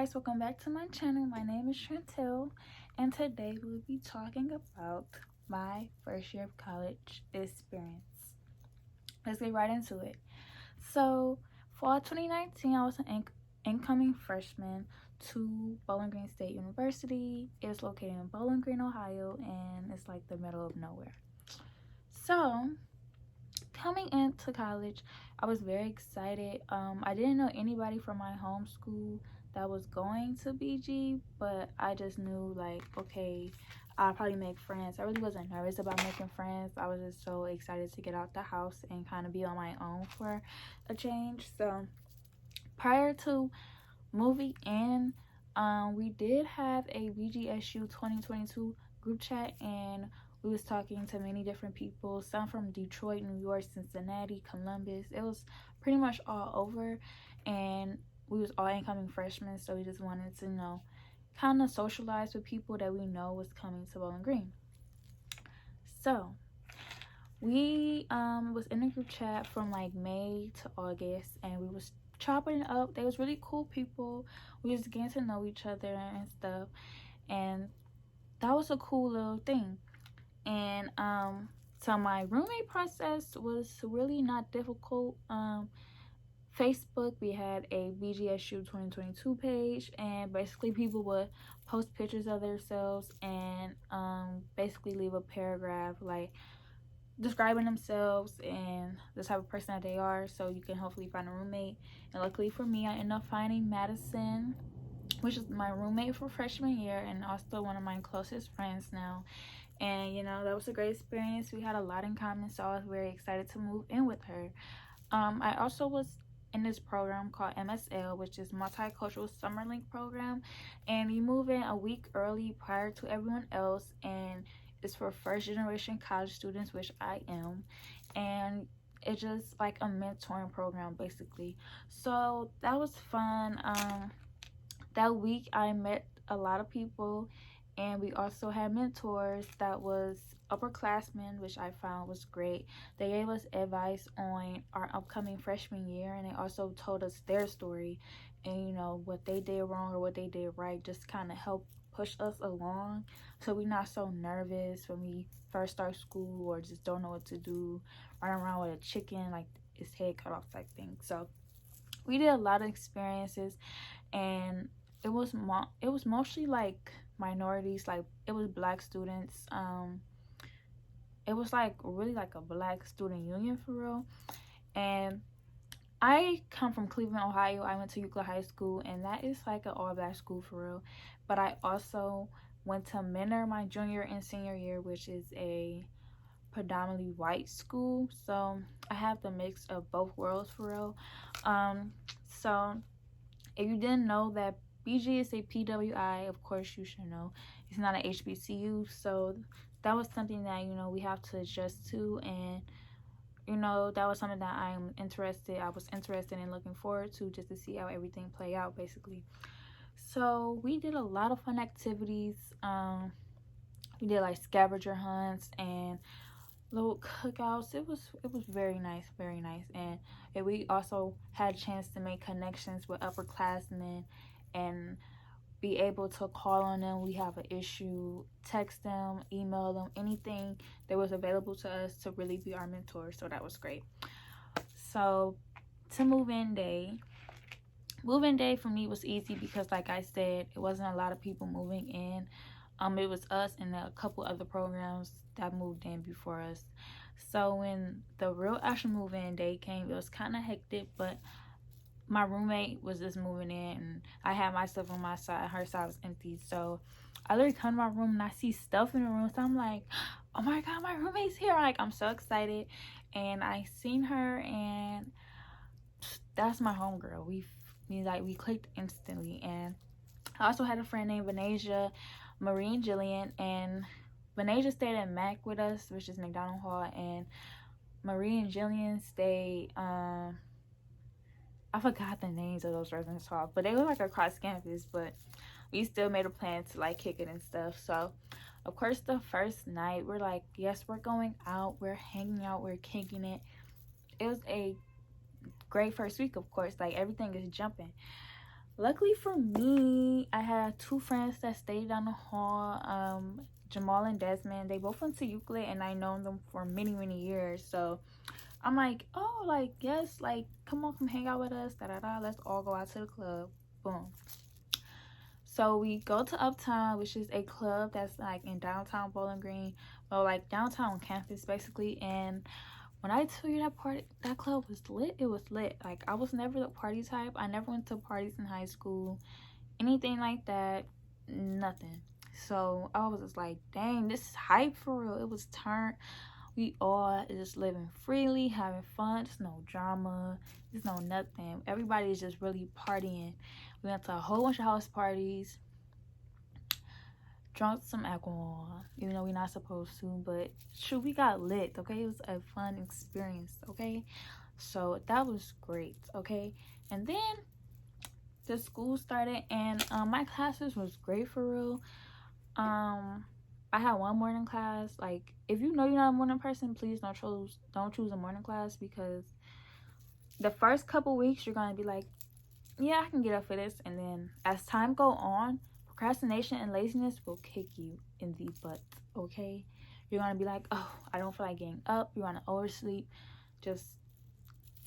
guys, welcome back to my channel. My name is Chantel, and today we'll be talking about my first year of college experience. Let's get right into it. So, fall 2019, I was an incoming freshman to Bowling Green State University. It's located in Bowling Green, Ohio, and it's like the middle of nowhere. So, coming into college, I was very excited. I didn't know anybody from my home school that was going to BG, but I just knew, like, okay, I'll probably make friends. I really wasn't nervous about making friends. I was just so excited to get out the house and kind of be on my own for a change. So prior to moving in, we did have a BGSU 2022 group chat, and we was talking to many different people, some from Detroit, New York, Cincinnati, Columbus. It was pretty much all over, and we was all incoming freshmen, so we just wanted to, kind of socialize with people that we know was coming to Bowling Green. So we was in a group chat from like May to August, and we was chopping it up. They was really cool people. We was getting to know each other and stuff, and that was a cool little thing. And so my roommate process was really not difficult. Facebook, we had a BGSU 2022 page, and basically people would post pictures of themselves and basically leave a paragraph like describing themselves and the type of person that they are, so you can hopefully find a roommate. And luckily for me, I ended up finding Madison, which is my roommate for freshman year and also one of my closest friends now. And that was a great experience. We had a lot in common, so I was very excited to move in with her. I also was in this program called MSL, which is Multicultural Summer Link program, and you move in a week early prior to everyone else, and it's for first generation college students, which I am, and it's just like a mentoring program basically. So that was fun. That week I met a lot of people, and we also had mentors that was upperclassmen, which I found was great. They gave us advice on our upcoming freshman year, and they also told us their story and what they did wrong or what they did right, just kind of help push us along so we're not so nervous when we first start school or just don't know what to do, running around with a chicken like its head cut off type thing. So we did a lot of experiences, and it was mostly like minorities, like it was black students. It was like really like a black student union for real. And I come from Cleveland, Ohio. I went to Euclid High School, and that is like an all-black school for real. But I also went to Menor my junior and senior year, which is a predominantly white school. So I have the mix of both worlds for real. So if you didn't know that BG is a PWI, of course you should know. It's not an HBCU, so that was something that we have to adjust to, and that was something that I was interested in, looking forward to, just to see how everything play out basically. So we did a lot of fun activities. We did like scavenger hunts and little cookouts. It was very nice, very nice. And we also had a chance to make connections with upperclassmen and be able to call on them. We have an issue, text them, email them, anything that was available to us to really be our mentor. So that was great. So to move-in day for me was easy because, like I said, it wasn't a lot of people moving in. It was us and a couple other programs that moved in before us. So when the real actual move-in day came, it was kind of hectic, but my roommate was just moving in, and I had my stuff on my side. Her side was empty. So I literally come to my room and I see stuff in the room. So I'm like, oh my God, my roommate's here. Like, I'm so excited. And I seen her, and that's my homegirl. We clicked instantly. And I also had a friend named Venasia, Marie, and Jillian. And Venasia stayed at Mac with us, which is McDonald Hall. And Marie and Jillian stayed, I forgot the names of those residence halls, but they were like across campus, but we still made a plan to like kick it and stuff. So of course the first night we're like, yes, we're going out, we're hanging out, we're kicking it. It was a great first week, of course, like everything is jumping. Luckily for me, I had two friends that stayed down the hall. Jamal and Desmond. They both went to Euclid, and I known them for many, many years. So I'm like, oh, like yes, like come on, come hang out with us. Da da da. Let's all go out to the club. Boom. So we go to Uptown, which is a club that's like in downtown Bowling Green, well, like downtown campus basically. And when I tell you that club was lit, it was lit. Like I was never the party type. I never went to parties in high school, anything like that, nothing. So I was just like, dang, this is hype for real. It was turned. We all just living freely, having fun. There's no drama. There's no nothing. Everybody is just really partying. We went to a whole bunch of house parties, drunk some alcohol, even though we're not supposed to. But shoot, we got lit, okay? It was a fun experience, okay? So that was great, okay? And then the school started, and my classes was great for real. I had one morning class. Like, if you know you're not a morning person, please don't choose a morning class, because the first couple weeks you're gonna be like, yeah, I can get up for this, and then as time go on, procrastination and laziness will kick you in the butt. Okay, you're gonna be like, oh, I don't feel like getting up. You're gonna oversleep, just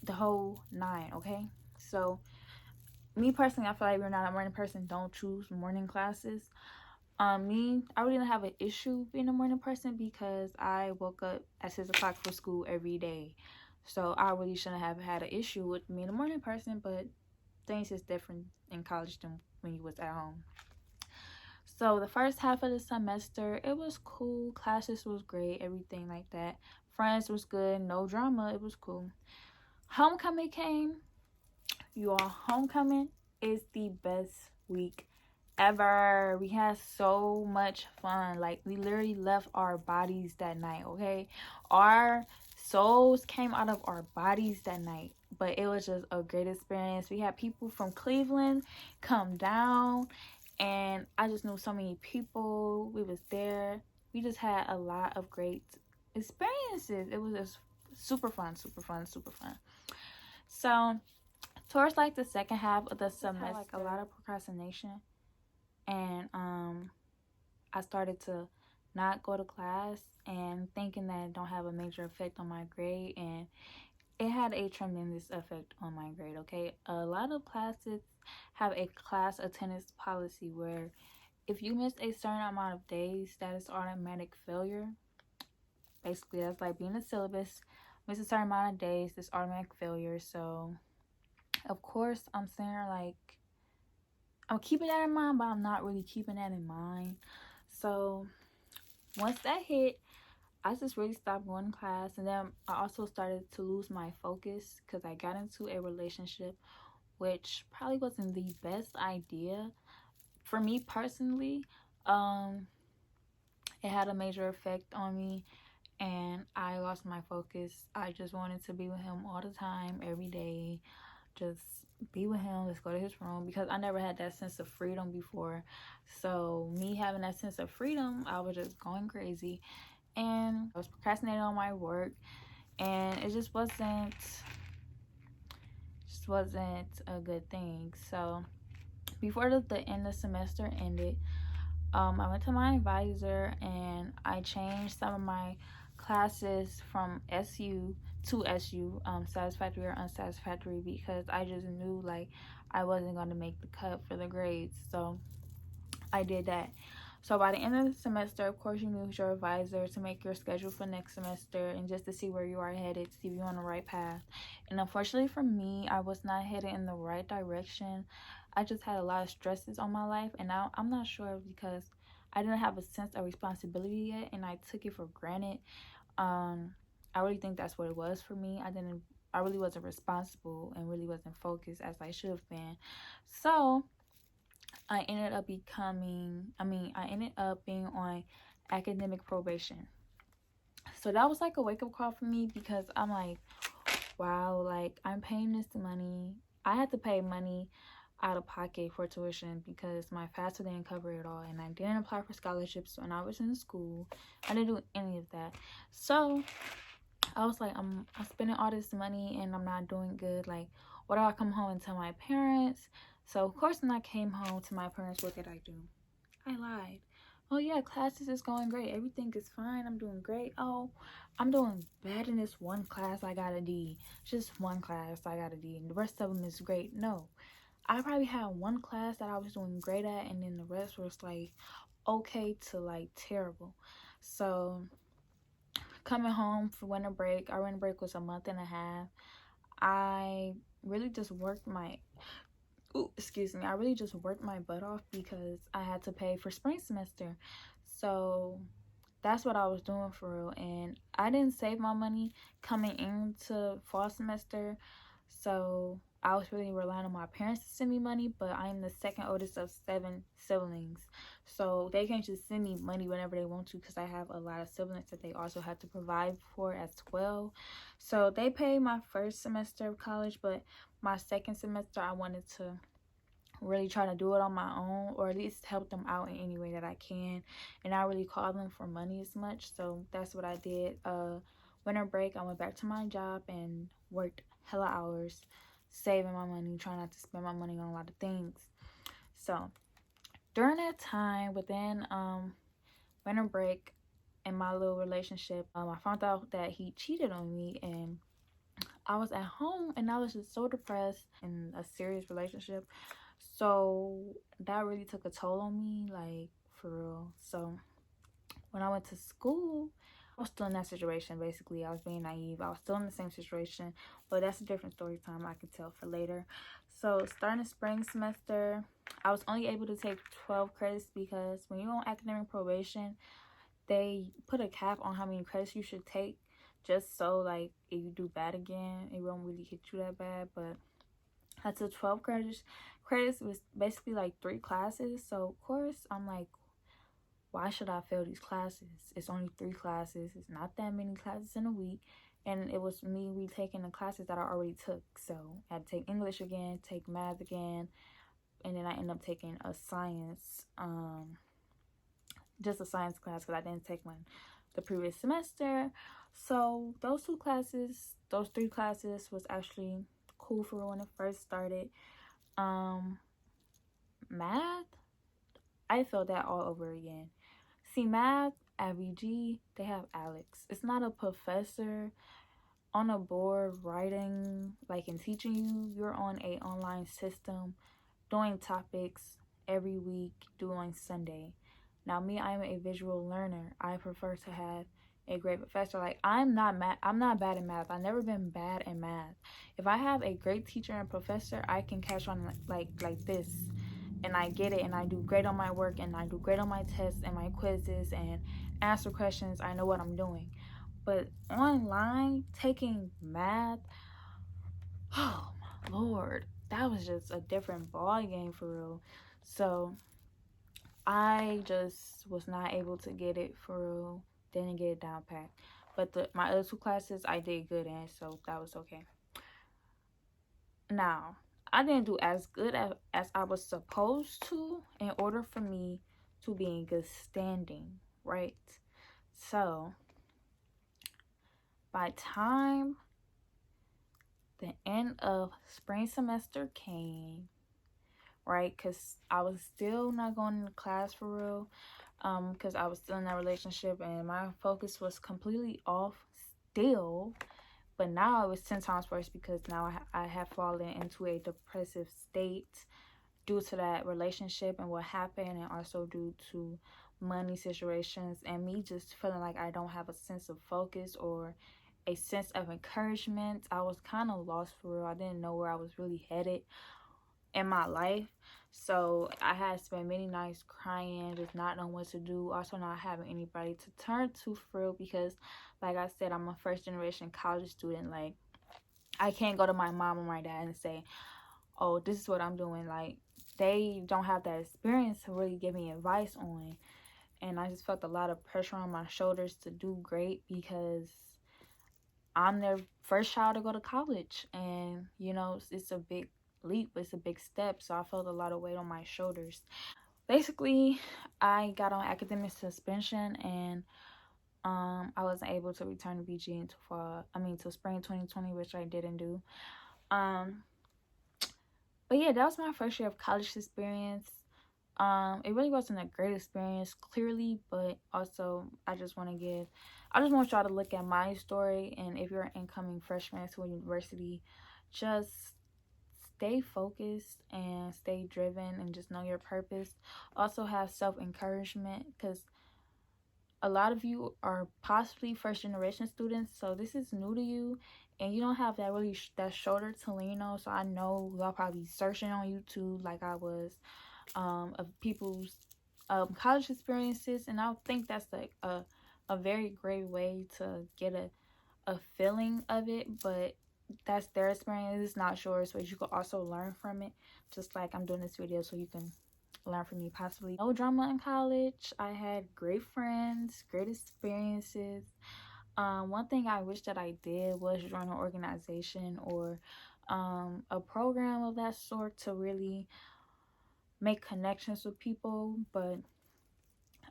the whole nine. Okay, so me personally, I feel like if you're not a morning person, don't choose morning classes. I really didn't have an issue being a morning person because I woke up at 6 o'clock for school every day. So I really shouldn't have had an issue with being a morning person, but things is different in college than when you was at home. So the first half of the semester, it was cool. Classes was great, everything like that. Friends was good, no drama, it was cool. Homecoming came. You all, homecoming is the best week ever. We had so much fun. Like, we literally left our bodies that night, okay? Our souls came out of our bodies that night, but it was just a great experience. We had people from Cleveland come down, and I just knew so many people. We was there. We just had a lot of great experiences. It was just super fun, super fun, super fun. So towards like the second half of the semester, like a lot of procrastination, and I started to not go to class and thinking that it don't have a major effect on my grade, and it had a tremendous effect on my grade. Okay, a lot of classes have a class attendance policy where if you miss a certain amount of days, that is automatic failure. Basically, that's like being a syllabus. Miss a certain amount of days, it's automatic failure. So of course I'm saying, like, I'm keeping that in mind, but I'm not really keeping that in mind. So once that hit, I just really stopped going to class. And then I also started to lose my focus because I got into a relationship, which probably wasn't the best idea for me personally. It had a major effect on me, and I lost my focus. I just wanted to be with him all the time, every day, just be with him. Let's go to his room, because I never had that sense of freedom before. So me having that sense of freedom, I was just going crazy, and I was procrastinating on my work, and it just wasn't a good thing. So before the end of the semester ended, I went to my advisor and I changed some of my classes from SU to SU, satisfactory or unsatisfactory, because I just knew like I wasn't going to make the cut for the grades. So I did that. So by the end of the semester, of course, you meet with your advisor to make your schedule for next semester and just to see where you are headed, to see if you're on the right path. And unfortunately for me, I was not headed in the right direction. I just had a lot of stresses on my life, and now I'm not sure because I didn't have a sense of responsibility yet, and I took it for granted. I really think that's what it was for me. I really wasn't responsible and really wasn't focused as I should have been. So I ended up being on academic probation. So that was like a wake up call for me, because I'm like, wow, like I'm paying this money. I had to pay money out of pocket for tuition because my FAFSA didn't cover it all, and I didn't apply for scholarships when I was in school. I didn't do any of that. So I was like, I'm spending all this money and I'm not doing good. Like, what do I come home and tell my parents? So of course when I came home to my parents, what did I do? I lied. Oh yeah, classes is going great. Everything is fine. I'm doing great. Oh, I'm doing bad in this one class. I got a D. Just one class I got a D, and the rest of them is great. No, I probably had one class that I was doing great at, and then the rest was like okay to like terrible. So coming home for winter break, our winter break was a month and a half. I really just worked my I really just worked my butt off because I had to pay for spring semester. So that's what I was doing for real. And I didn't save my money coming into fall semester. So I was really relying on my parents to send me money, but I am the second oldest of 7 siblings. So they can't just send me money whenever they want to because I have a lot of siblings that they also have to provide for as well. So they paid my first semester of college, but my second semester I wanted to really try to do it on my own, or at least help them out in any way that I can, and not really call them for money as much. So that's what I did. Winter break, I went back to my job and worked hella hours, saving my money, trying not to spend my money on a lot of things. So during that time, within winter break and my little relationship, I found out that he cheated on me, and I was at home and I was just so depressed in a serious relationship. So that really took a toll on me, like for real. So when I went to school, I was still in that situation. Basically, I was being naive. I was still in the same situation, but that's a different story time I could tell for later. So starting the spring semester, I was only able to take 12 credits because when you're on academic probation, they put a cap on how many credits you should take, just so like if you do bad again, it won't really hit you that bad. But I took 12 credits. Credits was basically like 3 classes. So of course I'm like, why should I fail these classes? It's only 3 classes. It's not that many classes in a week. And it was me retaking the classes that I already took. So I had to take English again, take math again, and then I ended up taking a science, just a science class because I didn't take one the previous semester. So those 3 classes was actually cool for when it first started. Math, I felt that all over again. See, math at VG, they have Alex. It's not a professor on a board writing like and teaching you. You're on a online system doing topics every week, doing Sunday. Now me, I'm a visual learner. I prefer to have a great professor. Like I'm not bad in math. I've never been bad in math. If I have a great teacher and professor, I can catch on like this, and I get it, and I do great on my work, and I do great on my tests and my quizzes and answer questions. I know what I'm doing. But online taking math, oh my lord, that was just a different ball game for real. So I just was not able to get it for real. Didn't get it down pat. But my other 2 classes I did good in, so that was okay. Now, I didn't do as good as I was supposed to in order for me to be in good standing, right? So, by time the end of spring semester came, right? Because I was still not going to class for real, because I was still in that relationship and my focus was completely off still. But now it was 10 times worse because now I have fallen into a depressive state due to that relationship and what happened, and also due to money situations and me just feeling like I don't have a sense of focus or a sense of encouragement. I was kind of lost for real. I didn't know where I was really headed in my life. So I had spent many nights crying, just not knowing what to do, also not having anybody to turn to for real because like I said, I'm a first generation college student. Like I can't go to my mom or my dad and say, oh, this is what I'm doing. Like they don't have that experience to really give me advice on. And I just felt a lot of pressure on my shoulders to do great because I'm their first child to go to college. And, you know, it's a big leap. It's a big step. So I felt a lot of weight on my shoulders. Basically, I got on academic suspension and I wasn't able to return to BG until spring 2020, which I didn't do. But yeah, that was my first year of college experience. It really wasn't a great experience, clearly, but also I just want y'all to look at my story. And if you're an incoming freshman to a university, just stay focused and stay driven and just know your purpose. Also have self-encouragement, because a lot of you are possibly first generation students, so this is new to you and you don't have that that shoulder to lean on. So I know y'all probably searching on YouTube like I was, of people's college experiences, and I think that's like a very great way to get a feeling of it. But that's their experience, it's not yours, but you can also learn from it, just like I'm doing this video so you can learn from me. Possibly no drama in college. I had great friends, great experiences. One thing I wish that I did was join an organization or a program of that sort to really make connections with people. But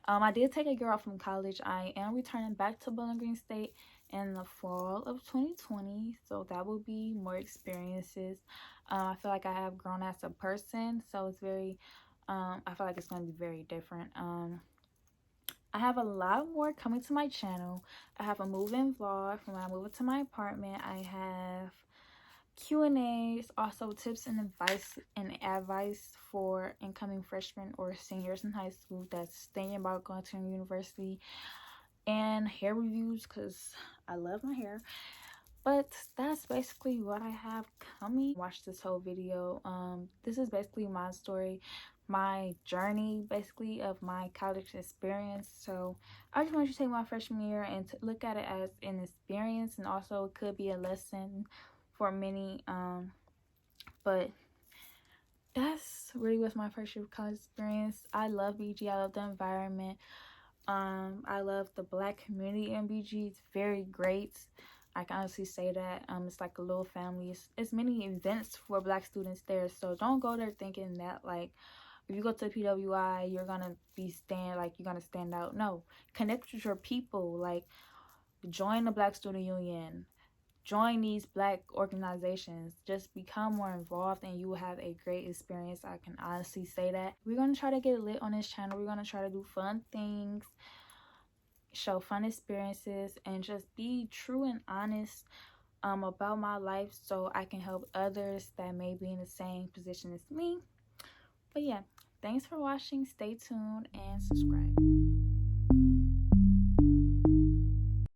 I did take a year off from college. I am returning back to Bowling Green State in the fall of 2020, so that will be more experiences. I feel like I have grown as a person, so it's very I feel like it's going to be very different. I have a lot more coming to my channel. I have a move-in vlog from when I move into my apartment. I have Q&As, also tips and advice for incoming freshmen or seniors in high school that's thinking about going to university, and hair reviews because I love my hair. But that's basically what I have coming. Watch this whole video. This is basically my story, my journey basically of my college experience. So I just want you to take my freshman year and to look at it as an experience, and also it could be a lesson for many. But that's really was my first year of college experience. I love BG. I love the environment. I love the Black community in BG. It's very great. I can honestly say that. It's like a little family. It's many events for Black students there, so don't go there thinking that like if you go to PWI you're gonna you're gonna stand out. No, connect with your people. Like join the Black Student Union, join these Black organizations, just become more involved and you will have a great experience. I can honestly say that. We're going to try to get lit on this channel. We're going to try to do fun things, show fun experiences, and just be true and honest about my life so I can help others that may be in the same position as me. But yeah, thanks for watching. Stay tuned and subscribe.